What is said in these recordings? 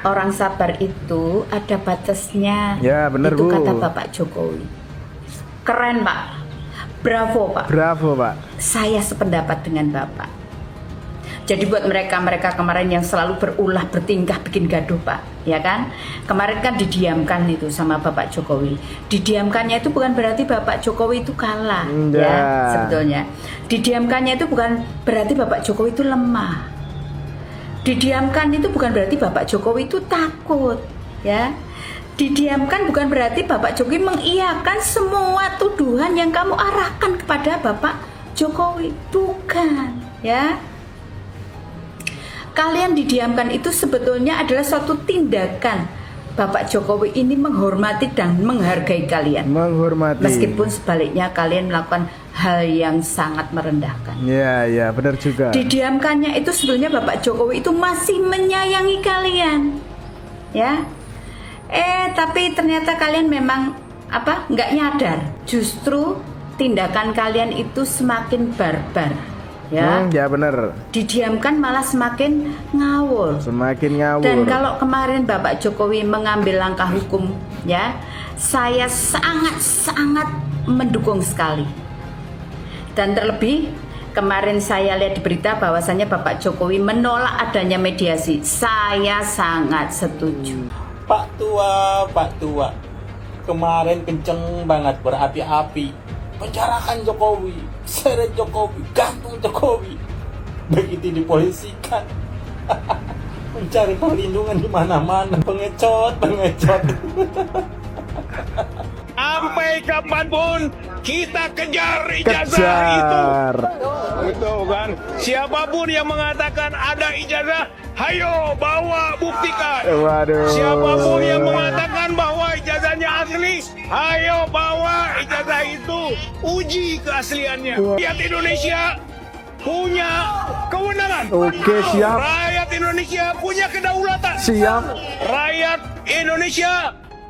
orang sabar itu ada batasnya. Ya, benar, itu Bu. kata Bapak Jokowi. Keren, Pak. Bravo, Pak. Bravo, Pak. Saya sependapat dengan Bapak. Jadi buat mereka kemarin yang selalu berulah bertingkah bikin gaduh, Pak, ya kan? Kemarin kan didiamkan itu sama Bapak Jokowi. Didiamkannya itu bukan berarti Bapak Jokowi itu kalah, ya sebetulnya. Didiamkannya itu bukan berarti Bapak Jokowi itu lemah. Didiamkan itu bukan berarti Bapak Jokowi itu takut, ya. Didiamkan bukan berarti Bapak Jokowi mengiyakan semua tuduhan yang kamu arahkan kepada Bapak Jokowi, bukan, ya. Kalian didiamkan itu sebetulnya adalah suatu tindakan Bapak Jokowi ini menghormati dan menghargai kalian. Menghormati. Meskipun sebaliknya kalian melakukan hal yang sangat merendahkan. Ya, benar juga. Didiamkannya itu sebenarnya Bapak Jokowi itu masih menyayangi kalian, ya. Tapi ternyata kalian memang nggak nyadar. Justru tindakan kalian itu semakin barbar. Ya, ya benar. Didiamkan malah semakin ngawur. Semakin ngawur. Dan kalau kemarin Bapak Jokowi mengambil langkah hukum, ya, saya sangat mendukung sekali. Dan terlebih kemarin saya lihat di berita bahwasannya Bapak Jokowi menolak adanya mediasi. Saya sangat setuju. Pak Tua, kemarin kenceng banget berapi-api. Penjarakan Jokowi, seret Jokowi, gantung Jokowi. Begitu dipolisikan, mencari perlindungan di mana-mana, pengecot. Sampai kapanpun kita kejar ijazah itu. Betul kan? Siapapun yang mengatakan ada ijazah, hayo bawa buktikan. Waduh. Siapapun yang mengatakan bahwa ijazahnya asli, hayo bawa ijazah itu, uji keasliannya. Rakyat Indonesia punya kewenangan. Oke, siap. Rakyat Indonesia punya kedaulatan. Siap. Rakyat Indonesia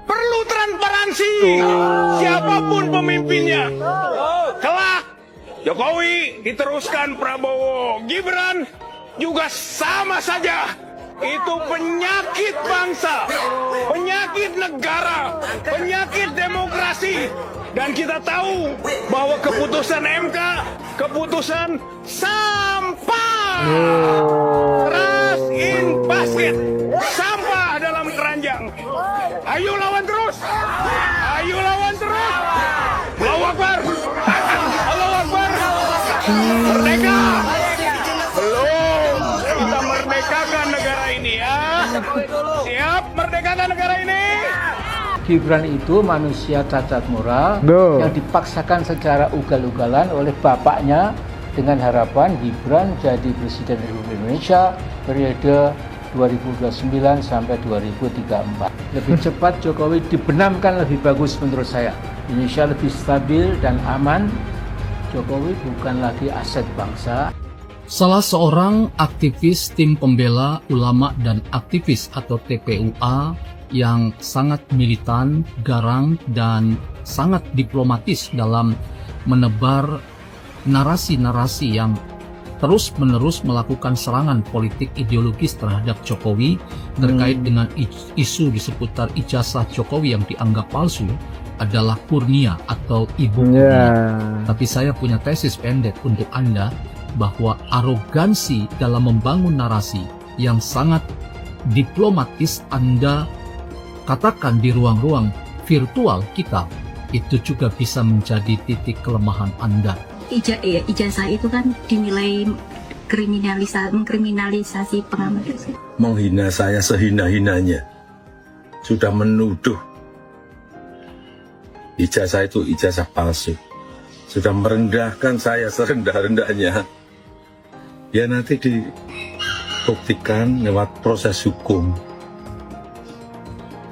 perlu transparansi. Siapapun pemimpinnya. Kelak Jokowi diteruskan Prabowo, Gibran juga sama saja. Itu penyakit bangsa, penyakit negara, penyakit demokrasi. Dan kita tahu bahwa keputusan MK, keputusan sampah. Ras in basket, sampah dalam keranjang. Ayo lawan terus. Ayo lawan terus. Allahu Akbar. Allahu Akbar. Merdeka. Belum. Kita merdekakan negara ini ya. Siap merdekakan negara ini. Gibran itu manusia cacat moral yang dipaksakan secara ugal-ugalan oleh bapaknya dengan harapan Gibran jadi Presiden Republik Indonesia periode 2029 sampai 2034. Lebih cepat Jokowi dibenamkan lebih bagus menurut saya. Indonesia lebih stabil dan aman. Jokowi bukan lagi aset bangsa. Salah seorang aktivis tim pembela ulama dan aktivis atau TPUA yang sangat militan, garang, dan sangat diplomatis dalam menebar narasi-narasi yang terus-menerus melakukan serangan politik ideologis terhadap Jokowi terkait dengan isu di seputar ijazah Jokowi yang dianggap palsu adalah Kurnia atau Ibu Kurnia. Tapi saya punya tesis pendek untuk Anda bahwa arogansi dalam membangun narasi yang sangat diplomatis Anda katakan di ruang-ruang virtual kita, itu juga bisa menjadi titik kelemahan Anda. Ijazah itu kan dinilai mengkriminalisasi pengamat. Menghina saya sehina-hinanya. Sudah menuduh ijazah itu ijazah palsu. Sudah merendahkan saya serendah-rendahnya. Ya nanti dibuktikan lewat proses hukum.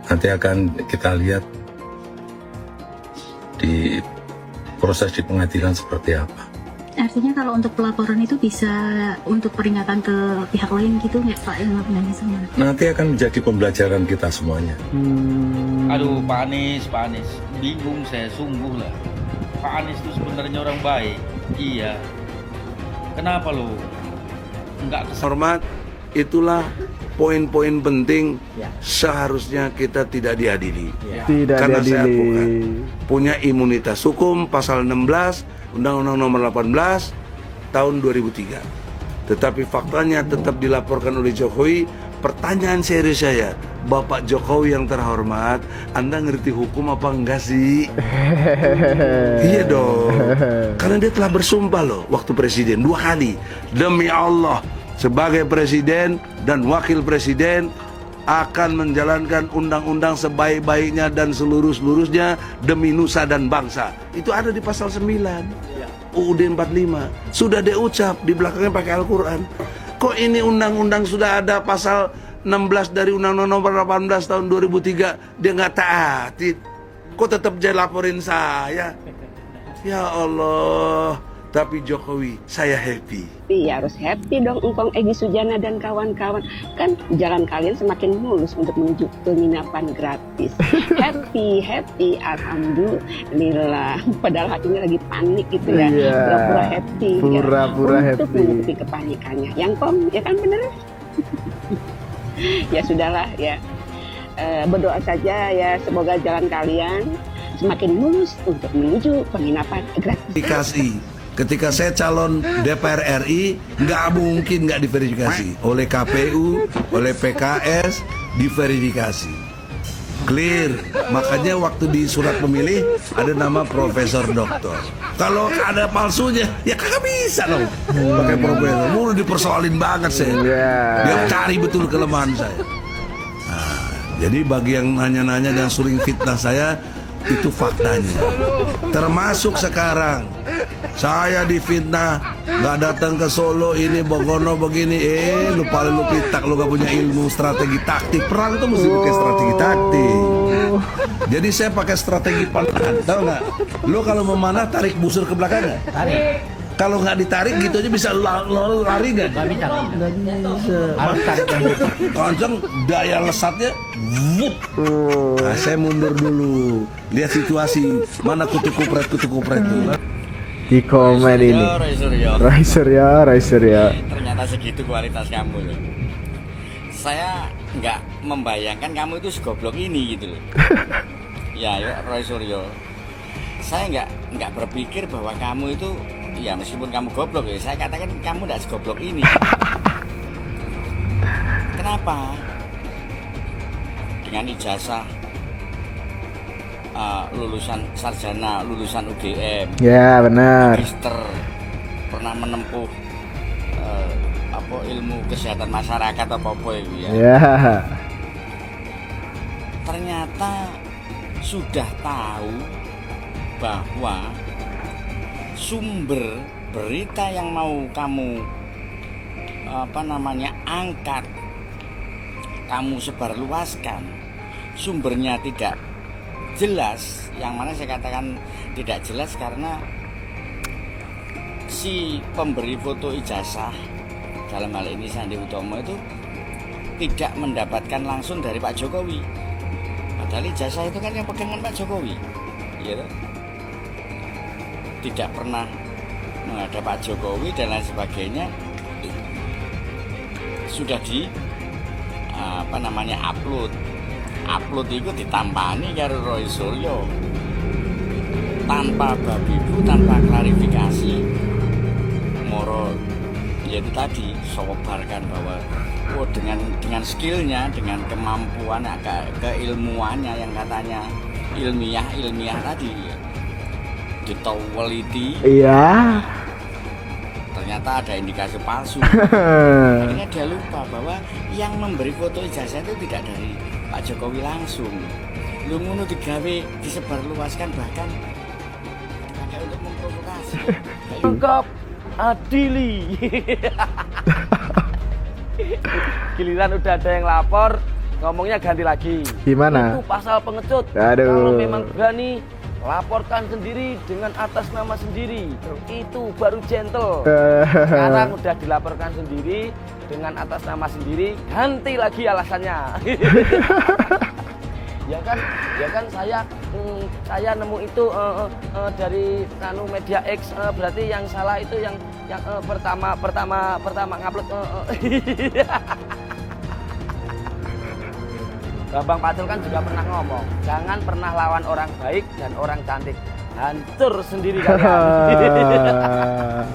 Nanti akan kita lihat di proses di pengadilan seperti apa. Artinya kalau untuk pelaporan itu bisa untuk peringatan ke pihak lain gitu nggak Pak yang nanya sama? Nanti akan menjadi pembelajaran kita semuanya. Aduh Pak Anies, bingung saya sungguh lah. Pak Anies itu sebenarnya orang baik, iya. Kenapa lo nggak hormat? Itulah poin-poin penting seharusnya kita tidak diadili. Tidak Karena saya diadili. punya imunitas hukum pasal 16 Undang-Undang Nomor 18 tahun 2003. Tetapi faktanya tetap dilaporkan oleh Jokowi. Pertanyaan serius saya, Bapak Jokowi yang terhormat, Anda ngerti hukum apa enggak sih? Iya dong. Karena dia telah bersumpah loh waktu presiden 2 kali. Demi Allah, sebagai presiden dan wakil presiden akan menjalankan undang-undang sebaik-baiknya dan seluruh-seluruhnya demi nusa dan bangsa. Itu ada di pasal 9 UUD 45. Sudah diucap, di belakangnya pakai Al-Quran. Kok ini undang-undang sudah ada pasal 16 dari Undang-Undang Nomor 18 tahun 2003, dia nggak taati. Kok tetap dia laporin saya? Ya Allah. Tapi Jokowi, saya happy. Iya, harus happy dong Engkong Egy Sujana dan kawan-kawan. Kan jalan kalian semakin mulus untuk menuju penginapan gratis. Happy, alhamdulillah. Padahal hatinya lagi panik gitu ya. Pura-pura happy. Pura-pura happy. Untuk menutupi kepanikannya. Yang Kong, ya kan bener? Ya sudahlah ya. Berdoa saja ya, semoga jalan kalian semakin mulus untuk menuju penginapan gratis. Ketika saya calon DPR RI, nggak mungkin nggak diverifikasi oleh KPU, oleh PKS, diverifikasi. Clear. Makanya waktu di surat pemilih ada nama Profesor Doktor. Kalau ada palsunya, ya kagak bisa dong. Pakai profesor, udah dipersoalin banget saya. Dia cari betul kelemahan saya. Nah, jadi bagi yang nanya-nanya dan sering fitnah saya, itu faktanya. Termasuk sekarang saya difitnah nggak datang ke Solo, ini Bogono begini, lu paling lu pitak, lu gak punya ilmu strategi taktik. Perang itu mesti pakai strategi taktik. Jadi saya pakai strategi panahan, tahu nggak? Lu kalau memanah tarik busur ke belakang nggak? Tarik. Kalau nggak ditarik gitu aja bisa lari nggak? Nggak bisa. Harus tarik kenceng, daya lesatnya. Nah, saya mundur dulu, lihat situasi mana kutu kupret itu. Di komen ini. Roy Suryo. Ternyata segitu kualitas kamu loh. Saya nggak membayangkan kamu itu segoblok ini gitu loh. Ya Roy Suryo. Saya nggak berpikir bahwa kamu itu, ya meskipun kamu goblok ya, saya katakan kamu nggak segoblok ini. Kenapa? Dengan ijazah lulusan sarjana, lulusan UGM, ya benar, magister, pernah menempuh ilmu kesehatan masyarakat apa itu ya. Ternyata sudah tahu bahwa sumber berita yang mau kamu angkat, kamu sebarluaskan, sumbernya tidak jelas. Yang mana saya katakan tidak jelas karena si pemberi foto ijazah, dalam hal ini Sandi Utomo, itu tidak mendapatkan langsung dari Pak Jokowi. Padahal ijazah itu kan yang pegangan Pak Jokowi, ya, tidak pernah menghadap Pak Jokowi dan lain sebagainya. Sudah di upload itu ditampani karo Roy Suryo tanpa babibu, tanpa klarifikasi, moro yaitu tadi sobarkan bahwa dengan skillnya, dengan kemampuan, keilmuannya yang katanya ilmiah tadi ditawaliti, iya, ternyata ada indikasi palsu. Akhirnya dia lupa bahwa yang memberi foto ijazah itu tidak dari Pak Jokowi langsung. Lu ngono digawe disebarluaskan, bahkan dipakai untuk memprovokasi. Tangkap, adili. Giliran udah ada yang lapor, ngomongnya ganti lagi. Gimana? Itu pasal pengecut. Aduh. Kalau memang berani, laporkan sendiri dengan atas nama sendiri. Itu baru gentle. Sekarang udah dilaporkan sendiri dengan atas nama sendiri, ganti lagi alasannya. ya kan saya nemu itu dari media X, berarti yang salah itu yang pertama ngupload. Bambang Pacul kan juga pernah ngomong, jangan pernah lawan orang baik dan orang cantik, hancur sendiri kalian.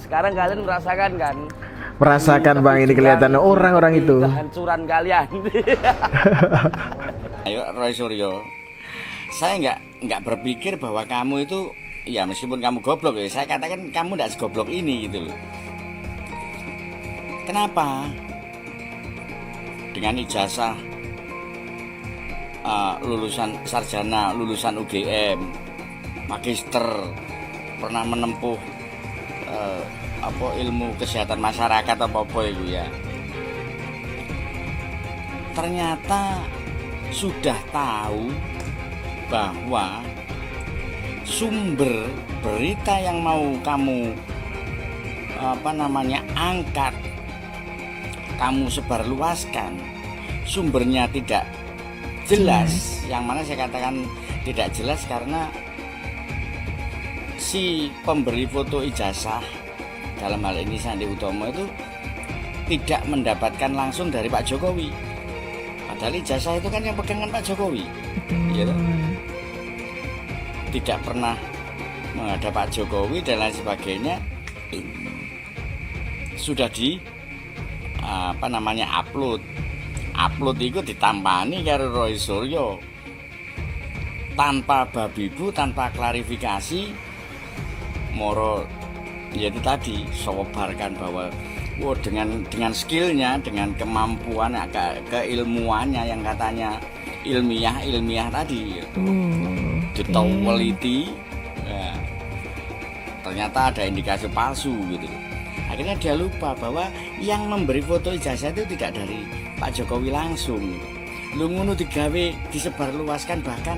Sekarang kalian merasakan kan? Merasakan Bang, ini kelihatan orang-orang itu. Kehancuran kalian. Ayo Roy Suryo, saya nggak berpikir bahwa kamu itu, ya meskipun kamu goblok ya, saya katakan kamu nggak segoblok ini gitu loh. Kenapa? Dengan ijazah lulusan sarjana, lulusan UGM, magister, pernah menempuh ilmu kesehatan masyarakat apa itu ya. Ternyata sudah tahu bahwa sumber berita yang mau kamu angkat, kamu sebarluaskan, sumbernya tidak jelas. Yang mana saya katakan tidak jelas karena si pemberi foto ijazah, dalam hal ini Sandi Utomo, itu tidak mendapatkan langsung dari Pak Jokowi. Padahal ijazah itu kan yang pegangan Pak Jokowi, gitu. Tidak pernah menghadap Pak Jokowi dan lain sebagainya. Sudah di upload itu ditampani karo Roy Suryo tanpa babibu, tanpa klarifikasi, moro yaitu tadi sobarkan bahwa dengan skillnya, dengan kemampuan, keilmuannya yang katanya ilmiah tadi, ditawaliti, ya, ternyata ada indikasi palsu gitu. Akhirnya dia lupa bahwa yang memberi foto ijazah itu tidak dari Pak Jokowi langsung. Lu ngono digawe, disebarluaskan, bahkan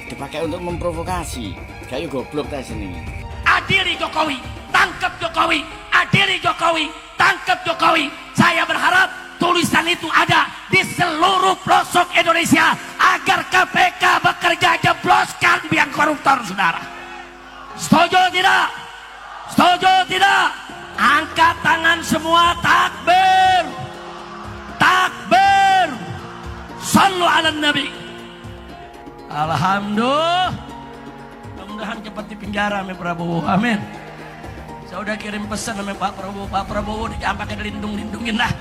dipakai untuk memprovokasi. Kayak goblok ta sini. Adili Jokowi, tangkap Jokowi, adili Jokowi, tangkap Jokowi. Saya berharap tulisan itu ada di seluruh pelosok Indonesia agar KPK bekerja, jebloskan biang koruptor, saudara. Setuju tidak? Setuju tidak? Angkat tangan semua, takbir, takbir, sallu ala nabi. Alhamdulillah, mudah-mudahan cepat di penjara sama Prabowo, amin. Saya udah kirim pesan sama Pak Prabowo jangan pakai dilindungin lah,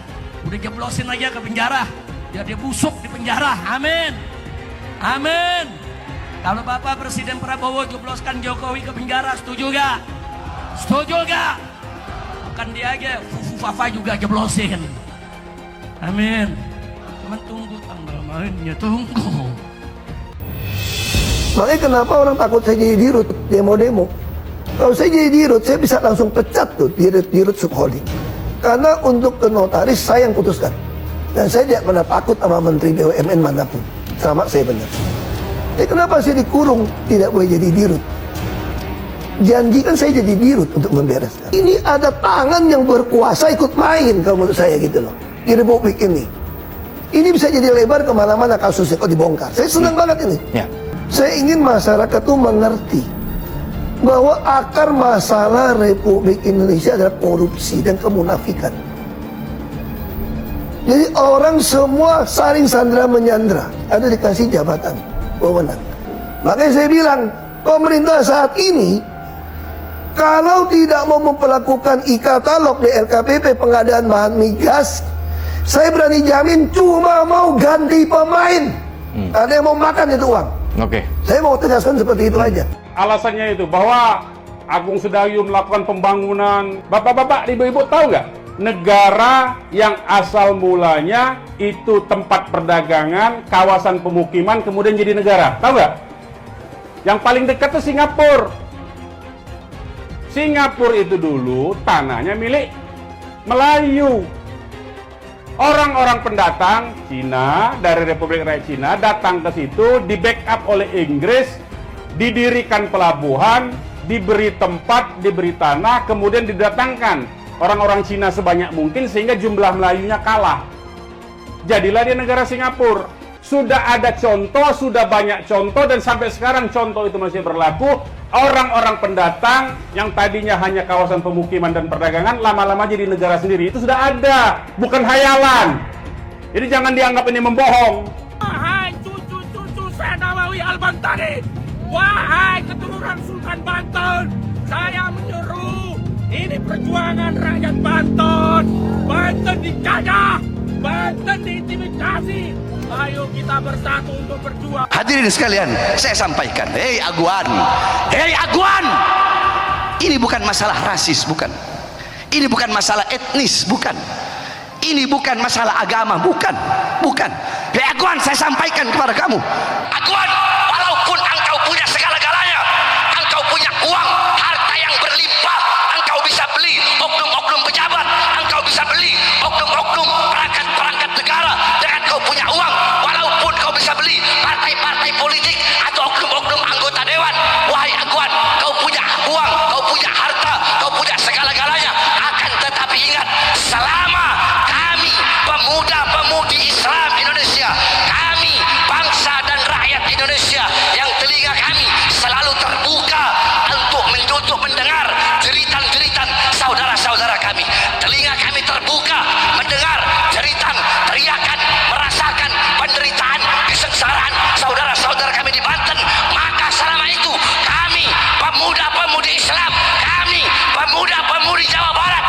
udah jeblosin aja ke penjara, biar dia busuk di penjara, amin, amin. Kalau Bapak Presiden Prabowo jebloskan Jokowi ke penjara, setuju gak? Setuju gak? Bukan dia aja, Fafa juga jeblosin. Amin. Cuman tunggu tanggal mainnya, tunggu. Makanya kenapa orang takut saya jadi dirut demo-demo? Kalau saya jadi dirut, saya bisa langsung pecat tuh dirut subholding. Karena untuk ke notaris saya yang putuskan. Dan saya tidak pernah takut sama Menteri BUMN manapun. Sama saya benar. Kenapa saya dikurung tidak boleh jadi dirut? Janjikan saya jadi dirut untuk membereskan. Ini ada tangan yang berkuasa ikut main kalau menurut saya gitu loh. Di Republik ini. Ini bisa jadi lebar kemana-mana kasusnya kok dibongkar. Saya senang banget ini. Ya. Saya ingin masyarakat tuh mengerti bahwa akar masalah Republik Indonesia adalah korupsi dan kemunafikan. Jadi orang semua saling sandra menyandra, ada dikasih jabatan wewenang. Makanya saya bilang pemerintah saat ini kalau tidak mau memperlakukan e-katalog di LKPP pengadaan bahan migas, saya berani jamin cuma mau ganti pemain. Ada yang mau makan itu uang. Oke. Saya mau tegaskan seperti itu aja. Alasannya itu bahwa Agung Sedayu melakukan pembangunan. Bapak-bapak, ibu-ibu tahu nggak? Negara yang asal mulanya itu tempat perdagangan, kawasan pemukiman, kemudian jadi negara. Tahu nggak? Yang paling dekat itu Singapura. Singapura itu dulu tanahnya milik Melayu. Orang-orang pendatang Cina dari Republik Rakyat Cina datang ke situ, di backup oleh Inggris, didirikan pelabuhan, diberi tempat, diberi tanah, kemudian didatangkan orang-orang Cina sebanyak mungkin sehingga jumlah Melayunya kalah. Jadilah dia negara Singapura. Sudah ada contoh, sudah banyak contoh, dan sampai sekarang contoh itu masih berlaku. Orang-orang pendatang yang tadinya hanya kawasan pemukiman dan perdagangan lama-lama jadi negara sendiri. Itu sudah ada, bukan hayalan. Jadi jangan dianggap ini membohong. Wahai cucu-cucu Senawawi Al-Bantani, wahai keturunan Sultan Banten, saya menyuruh, ini perjuangan rakyat Banten. Banten dijajah, Banten diintimidasi. Ayo kita bersatu untuk berjuang. Hadirin sekalian, saya sampaikan, hei Aguan, ini bukan masalah rasis, bukan. Ini bukan masalah etnis, bukan. Ini bukan masalah agama, bukan. Hei Aguan, saya sampaikan kepada kamu, Aguan, walaupun engkau punya segala-galanya, engkau punya uang, harta yang berlimpah, engkau bisa beli oknum-oknum pejabat, engkau bisa beli oknum-oknum perangkat negara dengan kau punya uang, walaupun kau bisa beli partai-partai politik atau oknum-oknum anggota dewan. Wahai Aguan, kau punya uang, kau punya harta, kau punya segala-galanya, akan tetapi ingat, selama kami pemuda-pemudi Islam Indonesia, kami bangsa dan rakyat Indonesia yang telinga kami selalu terbuka untuk mendengar jeritan-jeritan saudara-saudara kami, telinga kami terbuka mendengar jeritan, teriakan, merasakan penderitaan, kesengsaraan saudara-saudara kami di Banten, maka selama itu kami pemuda-pemudi Islam, kami pemuda-pemudi Jawa Barat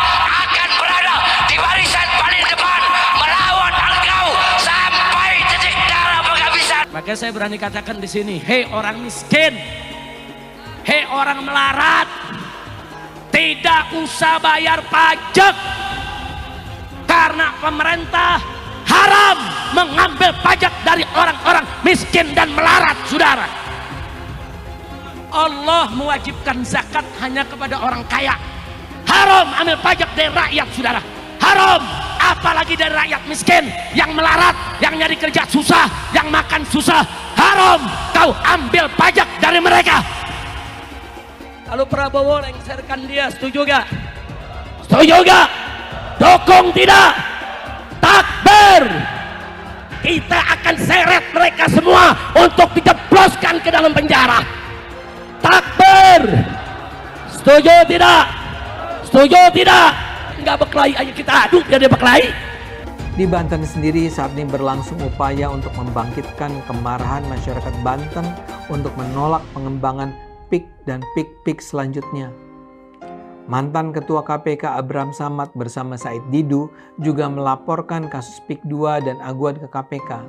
akan berada di barisan paling depan melawan engkau sampai titik darah penghabisan. Maka saya berani katakan di sini, hei orang miskin, hei orang melarat, tidak usah bayar pajak karena pemerintah haram mengambil pajak dari orang-orang miskin dan melarat, saudara. Allah mewajibkan zakat hanya kepada orang kaya. Haram ambil pajak dari rakyat, saudara. Haram, apalagi dari rakyat miskin yang melarat, yang nyari kerja susah, yang makan susah. Haram kau ambil pajak dari mereka. Lalu Prabowo lengserkan dia, setuju gak? Setuju gak? Dukung tidak? Takbir! Kita akan seret mereka semua untuk dijebloskan ke dalam penjara. Takbir! Setuju tidak? Setuju tidak? Enggak berkelahi aja, kita adu jadi berkelahi. Di Banten sendiri saat ini berlangsung upaya untuk membangkitkan kemarahan masyarakat Banten untuk menolak pengembangan PIK dan PIK selanjutnya. Mantan Ketua KPK Abraham Samad bersama Said Didu juga melaporkan kasus PIK 2 dan Aguan ke KPK.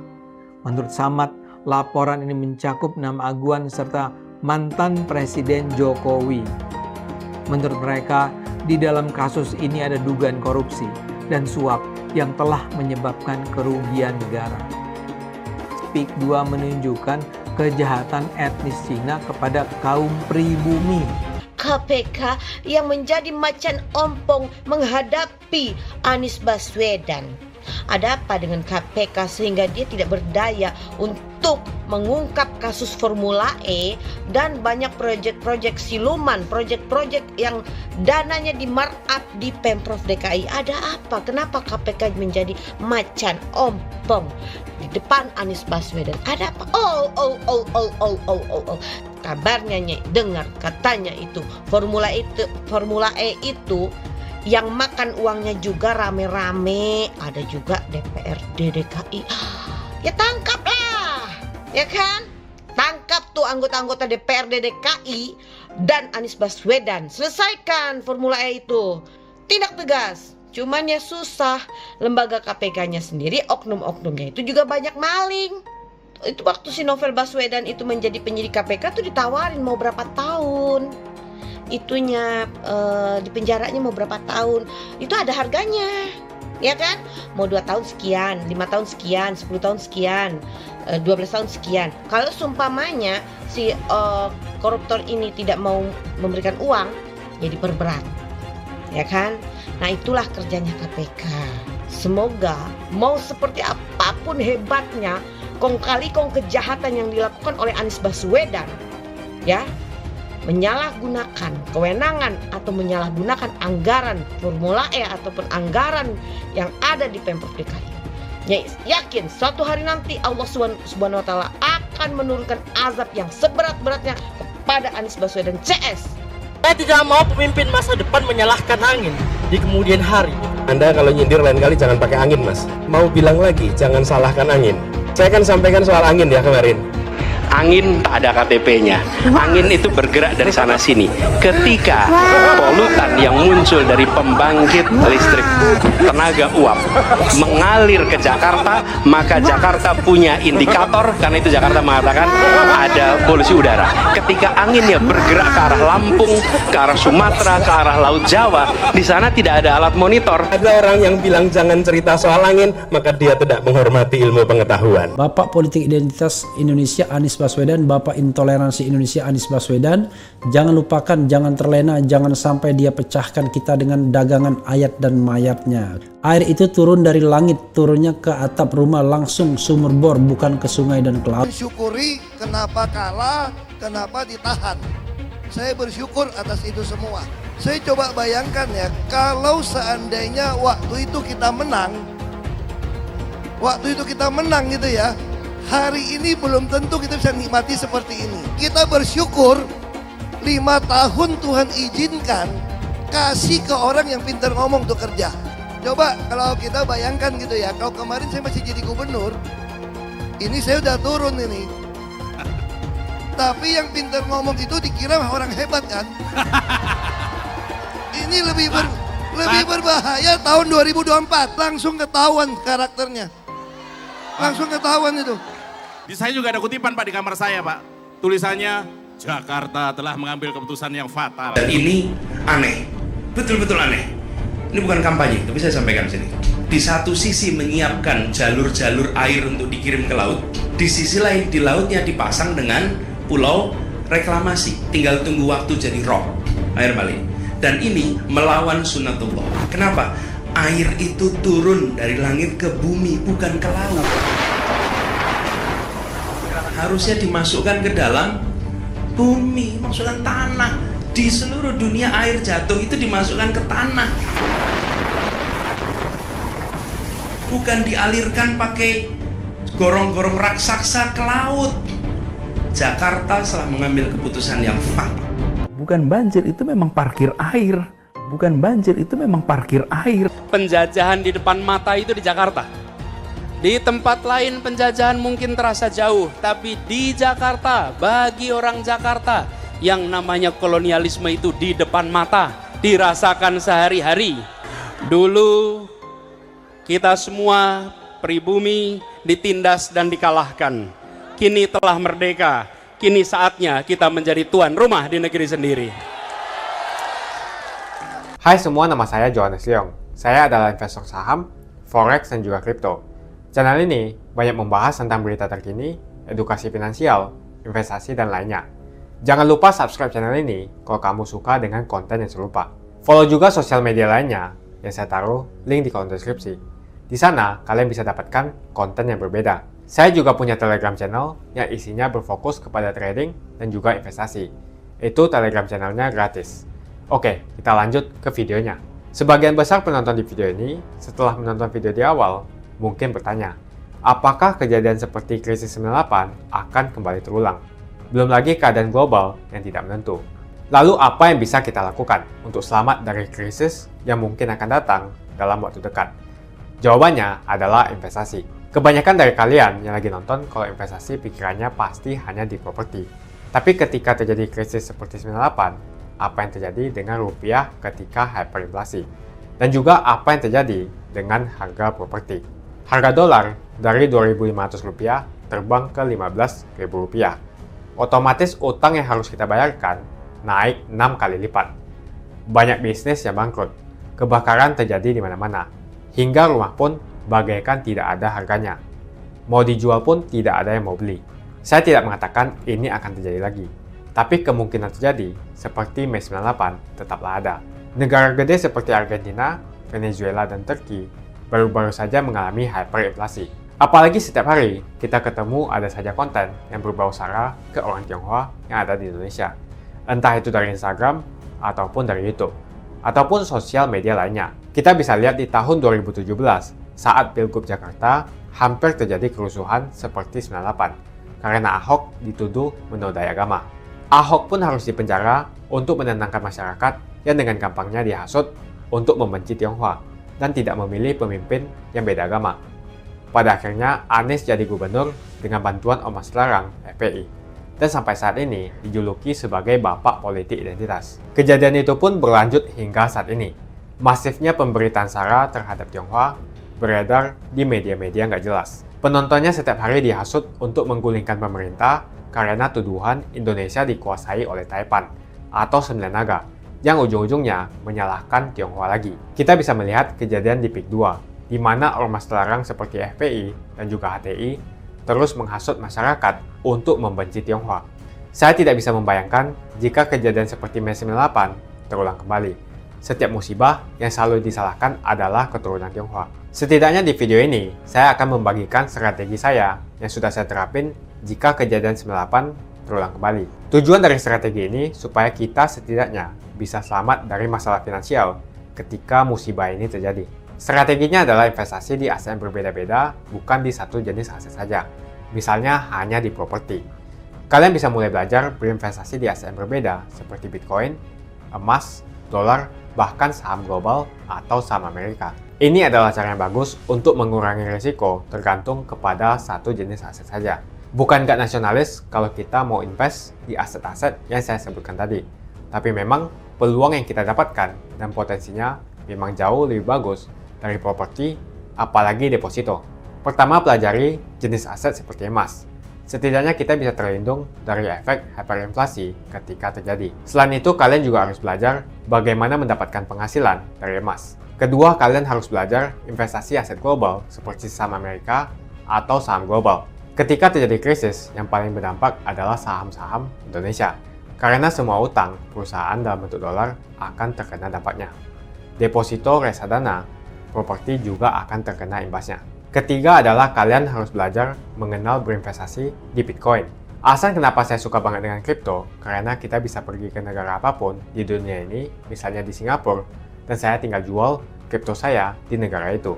Menurut Samad, laporan ini mencakup nama Aguan serta mantan Presiden Jokowi. Menurut mereka, di dalam kasus ini ada dugaan korupsi dan suap yang telah menyebabkan kerugian negara. PIK 2 menunjukkan kejahatan etnis Cina kepada kaum pribumi. KPK yang menjadi macan ompong menghadapi Anies Baswedan. Ada apa dengan KPK sehingga dia tidak berdaya untuk mengungkap kasus Formula E dan banyak proyek-proyek siluman, proyek-proyek yang dananya di-markup di Pemprov DKI. Ada apa? Kenapa KPK menjadi macan ompong di depan Anies Baswedan? Ada apa? Kabarnya dengar katanya itu Formula E itu yang makan uangnya juga rame-rame, ada juga DPRD DKI. Ya tangkaplah, ya kan? Tangkap tuh anggota-anggota DPRD DKI dan Anies Baswedan. Selesaikan Formula E itu. Tindak tegas. Cuman ya susah. Lembaga KPK-nya sendiri, oknum-oknumnya itu juga banyak maling. Itu waktu si Novel Baswedan itu menjadi penyidik KPK tuh ditawarin mau berapa tahun. Itunya di penjaranya mau berapa tahun, itu ada harganya, ya kan? Mau 2 tahun sekian, 5 tahun sekian, 10 tahun sekian, 12 tahun sekian. Kalau seumpamanya si koruptor ini tidak mau memberikan uang, ya diperberat, ya kan? Nah itulah kerjanya KPK. Semoga mau seperti apapun hebatnya kong kali kong kejahatan yang dilakukan oleh Anies Baswedan, ya, menyalahgunakan kewenangan atau menyalahgunakan anggaran Formula E ataupun anggaran yang ada di Pemprov DKI. Yakin suatu hari nanti Allah Subhanahu wa taala akan menurunkan azab yang seberat-beratnya kepada Anies Baswedan CS. Saya tidak mau pemimpin masa depan menyalahkan angin di kemudian hari. Anda kalau nyindir lain kali jangan pakai angin, Mas. Mau bilang lagi, jangan salahkan angin. Saya kan sampaikan soal angin ya kemarin. Angin tak ada KTP-nya. Angin itu bergerak dari sana sini. Ketika polutan yang muncul dari pembangkit listrik tenaga uap mengalir ke Jakarta, maka Jakarta punya indikator, karena itu Jakarta mengatakan ada polusi udara. Ketika anginnya bergerak ke arah Lampung, ke arah Sumatera, ke arah Laut Jawa, di sana tidak ada alat monitor. Ada orang yang bilang jangan cerita soal angin, maka dia tidak menghormati ilmu pengetahuan. Bapak Politik Identitas Indonesia Anies Baswedan, Bapak Intoleransi Indonesia Anies Baswedan, jangan lupakan, jangan terlena, jangan sampai dia pecahkan kita dengan dagangan ayat dan mayatnya. Air itu turun dari langit, turunnya ke atap rumah langsung sumur bor, bukan ke sungai dan ke laut. Syukuri kenapa kalah, kenapa ditahan. Saya bersyukur atas itu semua. Saya coba bayangkan ya, kalau seandainya waktu itu kita menang gitu ya, hari ini belum tentu kita bisa nikmati seperti ini. Kita bersyukur 5 tahun Tuhan izinkan kasih ke orang yang pintar ngomong untuk kerja. Coba kalau kita bayangkan gitu ya, kalau kemarin saya masih jadi gubernur, ini saya udah turun ini. Tapi yang pintar ngomong itu dikira orang hebat kan? Ini lebih berbahaya tahun 2024, langsung ketahuan karakternya. Langsung ketahuan itu. Di saya juga ada kutipan Pak di kamar saya Pak. Tulisannya, Jakarta telah mengambil keputusan yang fatal. Dan ini aneh, betul-betul aneh. Ini bukan kampanye, tapi saya sampaikan sini. Di satu sisi menyiapkan jalur-jalur air untuk dikirim ke laut, di sisi lain di lautnya dipasang dengan pulau reklamasi. Tinggal tunggu waktu jadi rob, air balik. Dan ini melawan sunatullah. Kenapa? Air itu turun dari langit ke bumi, bukan ke laut. Harusnya dimasukkan ke dalam bumi, masukkan tanah. Di seluruh dunia air jatuh itu dimasukkan ke tanah, bukan dialirkan pakai gorong-gorong raksasa ke laut. Jakarta telah mengambil keputusan yang fatal. Bukan banjir, itu memang parkir air. Bukan banjir, itu memang parkir air. Penjajahan di depan mata itu di Jakarta. Di tempat lain penjajahan mungkin terasa jauh, tapi di Jakarta, bagi orang Jakarta, yang namanya kolonialisme itu di depan mata, dirasakan sehari-hari. Dulu kita semua pribumi ditindas dan dikalahkan. Kini telah merdeka, kini saatnya kita menjadi tuan rumah di negeri sendiri. Hai semua, nama saya Johannes Leong. Saya adalah investor saham, forex, dan juga kripto. Channel ini banyak membahas tentang berita terkini, edukasi finansial, investasi, dan lainnya. Jangan lupa subscribe channel ini kalau kamu suka dengan konten yang serupa. Follow juga sosial media lainnya yang saya taruh link di kolom deskripsi. Di sana kalian bisa dapatkan konten yang berbeda. Saya juga punya Telegram channel yang isinya berfokus kepada trading dan juga investasi. Itu Telegram channelnya gratis. Oke, kita lanjut ke videonya. Sebagian besar penonton di video ini, setelah menonton video di awal, mungkin bertanya, apakah kejadian seperti krisis 98 akan kembali terulang? Belum lagi keadaan global yang tidak menentu. Lalu apa yang bisa kita lakukan untuk selamat dari krisis yang mungkin akan datang dalam waktu dekat? Jawabannya adalah investasi. Kebanyakan dari kalian yang lagi nonton kalau investasi pikirannya pasti hanya di properti. Tapi ketika terjadi krisis seperti 98, apa yang terjadi dengan rupiah ketika hyperinflasi? Dan juga apa yang terjadi dengan harga properti? Harga dolar dari Rp2.500 terbang ke Rp15.000. Otomatis utang yang harus kita bayarkan naik 6 kali lipat. Banyak bisnis yang bangkrut. Kebakaran terjadi di mana-mana. Hingga rumah pun bagaikan tidak ada harganya. Mau dijual pun tidak ada yang mau beli. Saya tidak mengatakan ini akan terjadi lagi. Tapi kemungkinan terjadi seperti Mei 98 tetaplah ada. Negara gede seperti Argentina, Venezuela, dan Turki baru-baru saja mengalami hyperinflasi. Apalagi setiap hari kita ketemu ada saja konten yang berbau sara ke orang Tionghoa yang ada di Indonesia. Entah itu dari Instagram, ataupun dari YouTube, ataupun sosial media lainnya. Kita bisa lihat di tahun 2017, saat Pilgub Jakarta, hampir terjadi kerusuhan seperti 98, karena Ahok dituduh menodai agama. Ahok pun harus dipenjara untuk menenangkan masyarakat yang dengan gampangnya dihasut untuk membenci Tionghoa. dan tidak memilih pemimpin yang beda agama. Pada akhirnya, Anies jadi gubernur dengan bantuan Ormas Terlarang FPI, dan sampai saat ini dijuluki sebagai Bapak Politik Identitas. Kejadian itu pun berlanjut hingga saat ini. Masifnya pemberitaan SARA terhadap Tionghoa beredar di media-media nggak jelas. Penontonnya setiap hari dihasut untuk menggulingkan pemerintah karena tuduhan Indonesia dikuasai oleh Taipan atau Sembilan Naga, yang ujung-ujungnya menyalahkan Tionghoa lagi. Kita bisa melihat kejadian di PIK 2, di mana ormas terlarang seperti FPI dan juga HTI terus menghasut masyarakat untuk membenci Tionghoa. Saya tidak bisa membayangkan jika kejadian seperti Mei 98 terulang kembali. Setiap musibah yang selalu disalahkan adalah keturunan Tionghoa. Setidaknya di video ini, saya akan membagikan strategi saya yang sudah saya terapin jika kejadian 98 terulang kembali. Tujuan dari strategi ini supaya kita setidaknya bisa selamat dari masalah finansial ketika musibah ini terjadi. Strateginya adalah investasi di aset yang berbeda-beda, bukan di satu jenis aset saja. Misalnya hanya di properti. Kalian bisa mulai belajar berinvestasi di aset yang berbeda seperti Bitcoin, emas, dolar, bahkan saham global atau saham Amerika. Ini adalah cara yang bagus untuk mengurangi risiko tergantung kepada satu jenis aset saja. Bukan nggak nasionalis kalau kita mau invest di aset-aset yang saya sebutkan tadi. Tapi memang peluang yang kita dapatkan dan potensinya memang jauh lebih bagus dari properti, apalagi deposito. Pertama, pelajari jenis aset seperti emas. Setidaknya kita bisa terlindung dari efek hyperinflasi ketika terjadi. Selain itu, kalian juga harus belajar bagaimana mendapatkan penghasilan dari emas. Kedua, kalian harus belajar investasi aset global seperti saham Amerika atau saham global. Ketika terjadi krisis, yang paling berdampak adalah saham-saham Indonesia. Karena semua utang perusahaan dalam bentuk dolar akan terkena dampaknya. Deposito reksadana, properti juga akan terkena imbasnya. Ketiga adalah kalian harus belajar mengenal berinvestasi di Bitcoin. Alasan kenapa saya suka banget dengan kripto, karena kita bisa pergi ke negara apapun di dunia ini, misalnya di Singapura, dan saya tinggal jual kripto saya di negara itu.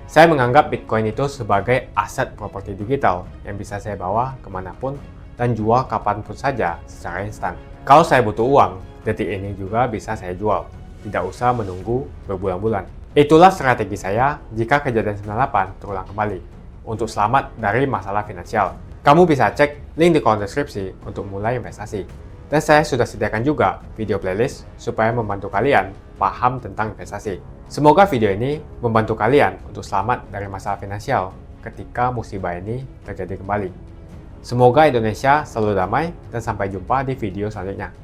Saya menganggap Bitcoin itu sebagai aset properti digital yang bisa saya bawa kemanapun dan jual kapanpun saja secara instan. Kalau saya butuh uang, detik ini juga bisa saya jual. Tidak usah menunggu berbulan-bulan. Itulah strategi saya jika kejadian 98 terulang kembali, untuk selamat dari masalah finansial. Kamu bisa cek link di kolom deskripsi untuk mulai investasi. Dan saya sudah sediakan juga video playlist supaya membantu kalian paham tentang investasi. Semoga video ini membantu kalian untuk selamat dari masalah finansial ketika musibah ini terjadi kembali. Semoga Indonesia selalu damai dan sampai jumpa di video selanjutnya.